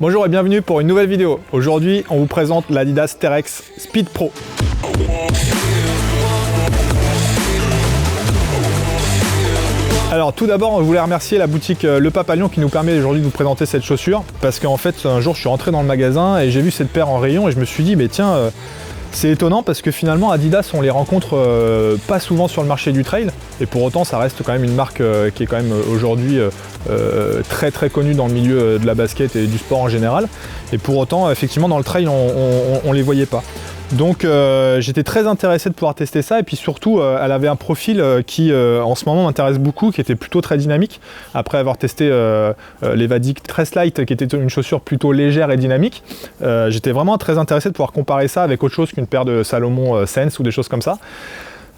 Bonjour et bienvenue pour une nouvelle vidéo. Aujourd'hui, on vous présente l'Adidas Terrex Speed Pro. Alors tout d'abord, on voulait remercier la boutique Le Pape à Lyon qui nous permet aujourd'hui de vous présenter cette chaussure. Parce qu'en fait, un jour, je suis rentré dans le magasin et j'ai vu cette paire en rayon et je me suis dit, mais tiens, c'est étonnant parce que finalement, Adidas, on les rencontre pas souvent sur le marché du trail. Et pour autant, ça reste quand même une marque qui est quand même aujourd'hui très connue dans le milieu de la basket et du sport en général. Et pour autant, effectivement, dans le trail, on les voyait pas. Donc j'étais très intéressé de pouvoir tester ça et puis surtout elle avait un profil qui en ce moment m'intéresse beaucoup, qui était plutôt très dynamique après avoir testé l'Evadict Tress Light qui était une chaussure plutôt légère et dynamique. J'étais vraiment très intéressé de pouvoir comparer ça avec autre chose qu'une paire de Salomon Sense ou des choses comme ça.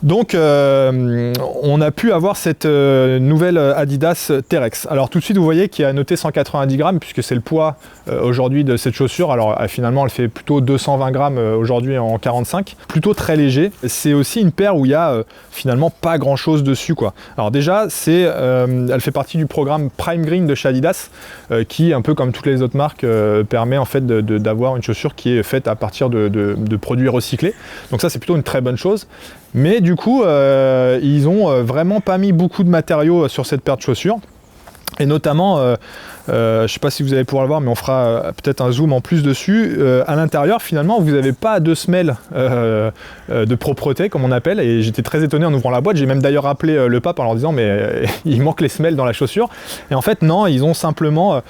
Donc on a pu avoir cette nouvelle Adidas Terrex. Alors tout de suite vous voyez qu'il y a noté 190 grammes puisque c'est le poids aujourd'hui de cette chaussure. Alors finalement elle fait plutôt 220 grammes aujourd'hui en 45. Plutôt très léger. C'est aussi une paire où il y a finalement pas grand chose dessus quoi. Alors déjà elle fait partie du programme Prime Green de chez Adidas qui un peu comme toutes les autres marques permet en fait d'avoir une chaussure qui est faite à partir de produits recyclés. Donc ça c'est plutôt une très bonne chose. Mais du coup, ils ont vraiment pas mis beaucoup de matériaux sur cette paire de chaussures. Et notamment, je ne sais pas si vous allez pouvoir le voir, mais on fera peut-être un zoom en plus dessus. À l'intérieur, finalement, vous n'avez pas de semelle de propreté, comme on appelle. Et j'étais très étonné en ouvrant la boîte. J'ai même d'ailleurs appelé le pape en leur disant, mais il manque les semelles dans la chaussure. Et en fait, non, ils ont simplement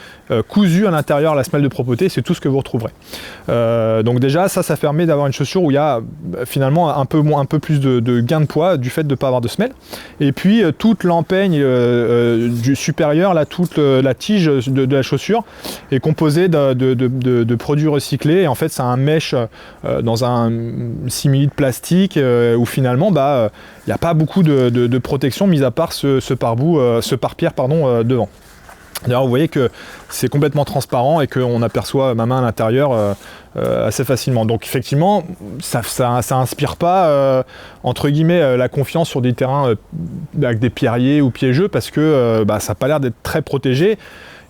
cousu à l'intérieur la semelle de propreté. C'est tout ce que vous retrouverez. Donc déjà, ça permet d'avoir une chaussure où il y a finalement un peu plus de gain de poids du fait de ne pas avoir de semelle. Et puis, toute l'empeigne du supérieur, là, toute la tige de la chaussure est composée de produits recyclés et en fait ça a un mesh dans un simili de plastique où finalement il n'y a pas beaucoup de protection mis à part ce pare-pierre devant. D'ailleurs vous voyez que c'est complètement transparent et qu'on aperçoit ma main à l'intérieur assez facilement. Donc effectivement ça inspire pas entre guillemets la confiance sur des terrains avec des pierriers ou piégeux parce que ça n'a pas l'air d'être très protégé.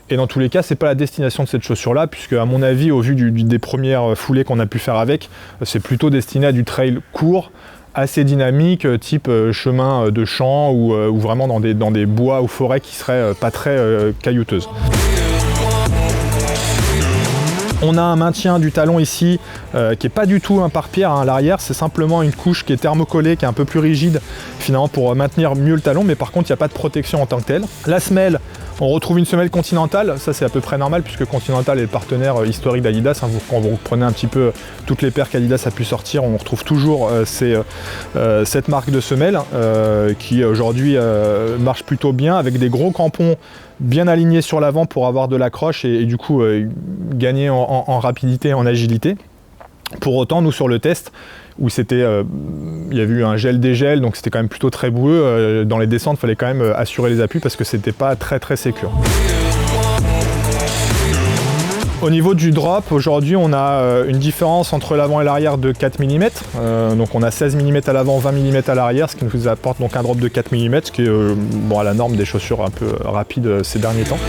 Et dans tous les cas, c'est pas la destination de cette chaussure-là, puisque à mon avis, au vu des premières foulées qu'on a pu faire avec, c'est plutôt destiné à du trail court, assez dynamique, type chemin de champ ou vraiment dans des bois ou forêts qui seraient pas très caillouteuses. On a un maintien du talon ici qui n'est pas du tout un pare-pierre à l'arrière, c'est simplement une couche qui est thermocollée, qui est un peu plus rigide finalement pour maintenir mieux le talon, mais par contre il n'y a pas de protection en tant que telle. La semelle, on retrouve une semelle Continental, ça c'est à peu près normal puisque Continental est le partenaire historique d'Adidas. Quand vous reprenez un petit peu toutes les paires qu'Adidas a pu sortir, on retrouve toujours cette marque de semelle qui aujourd'hui marche plutôt bien avec des gros crampons bien alignés sur l'avant pour avoir de l'accroche et du coup gagner en rapidité et en agilité. Pour autant, nous sur le test, où il y a eu un gel-dégel, donc c'était quand même plutôt très boueux, dans les descentes, il fallait quand même assurer les appuis parce que c'était pas très sécure. Au niveau du drop, aujourd'hui on a une différence entre l'avant et l'arrière de 4 mm. Donc on a 16 mm à l'avant, 20 mm à l'arrière, ce qui nous apporte donc un drop de 4 mm, ce qui est à la norme des chaussures un peu rapides ces derniers temps.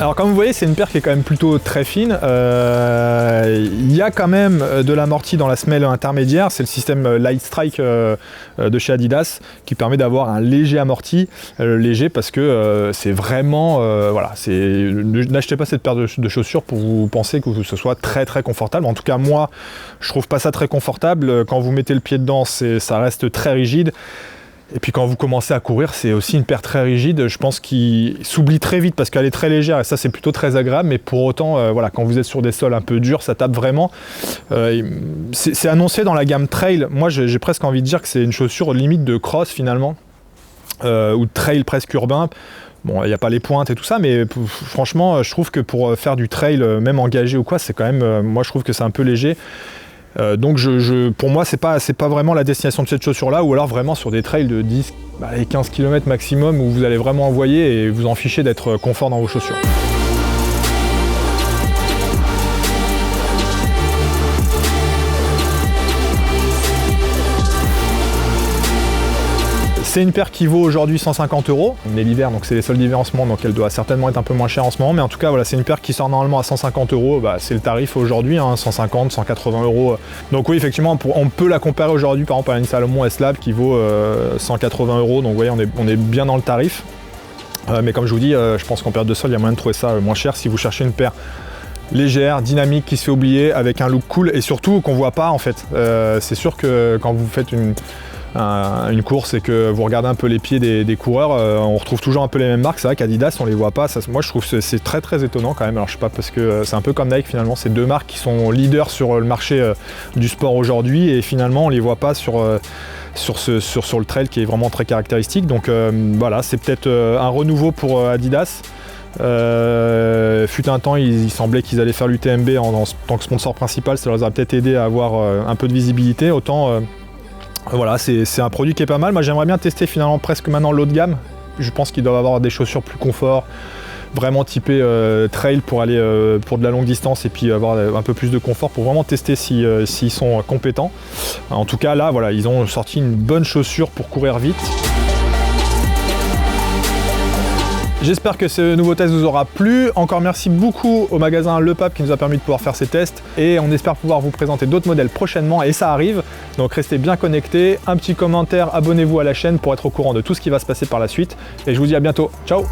Alors comme vous voyez, c'est une paire qui est quand même plutôt très fine. Il y a quand même de l'amorti dans la semelle intermédiaire. C'est le système Light Strike de chez Adidas qui permet d'avoir un léger amorti, léger parce que c'est vraiment... n'achetez pas cette paire de chaussures pour vous penser que ce soit très confortable. En tout cas, moi, je trouve pas ça très confortable. Quand vous mettez le pied dedans, ça reste très rigide. Et puis quand vous commencez à courir, c'est aussi une paire très rigide, je pense qu'il s'oublie très vite parce qu'elle est très légère et ça c'est plutôt très agréable, mais pour autant, quand vous êtes sur des sols un peu durs, ça tape vraiment. C'est annoncé dans la gamme trail, moi j'ai presque envie de dire que c'est une chaussure limite de cross finalement, ou de trail presque urbain. Bon, il n'y a pas les pointes et tout ça, mais franchement, je trouve que pour faire du trail, même engagé ou quoi, c'est quand même, moi je trouve que c'est un peu léger. Donc pour moi c'est pas vraiment la destination de cette chaussure là, ou alors vraiment sur des trails de 10 et 15 km maximum où vous allez vraiment envoyer et vous en fichez d'être confort dans vos chaussures. C'est une paire qui vaut aujourd'hui 150 €. On est l'hiver, donc c'est les soldes d'hiver en ce moment, donc elle doit certainement être un peu moins chère en ce moment. Mais en tout cas, voilà, c'est une paire qui sort normalement à 150 €. Bah, c'est le tarif aujourd'hui, hein, 150, 180 €. Donc oui, effectivement, on peut la comparer aujourd'hui, par exemple, à une Salomon S-Lab qui vaut 180 €. Donc vous voyez, on est bien dans le tarif. Mais comme je vous dis, je pense qu'en période de solde, il y a moyen de trouver ça moins cher si vous cherchez une paire légère, dynamique, qui se fait oublier, avec un look cool et surtout qu'on voit pas en fait. C'est sûr que quand vous faites une course et que vous regardez un peu les pieds des coureurs, on retrouve toujours un peu les mêmes marques. C'est vrai qu'Adidas on les voit pas. Moi je trouve que c'est très très étonnant quand même. Alors je sais pas, parce que c'est un peu comme Nike finalement, c'est deux marques qui sont leaders sur le marché du sport aujourd'hui et finalement on les voit pas sur le trail qui est vraiment très caractéristique. Donc voilà, c'est peut-être un renouveau pour Adidas. Fut un temps, il semblait qu'ils allaient faire l'UTMB en tant que sponsor principal, ça leur a peut-être aidé à avoir un peu de visibilité. Autant voilà, c'est un produit qui est pas mal. Moi j'aimerais bien tester finalement presque maintenant l'haut de gamme. Je pense qu'ils doivent avoir des chaussures plus confort, vraiment typées trail pour aller pour de la longue distance et puis avoir un peu plus de confort pour vraiment tester s'ils sont compétents. En tout cas là, voilà, ils ont sorti une bonne chaussure pour courir vite. J'espère que ce nouveau test vous aura plu. Encore merci beaucoup au magasin Le Pape qui nous a permis de pouvoir faire ces tests. Et on espère pouvoir vous présenter d'autres modèles prochainement et ça arrive. Donc restez bien connectés. Un petit commentaire, abonnez-vous à la chaîne pour être au courant de tout ce qui va se passer par la suite. Et je vous dis à bientôt. Ciao!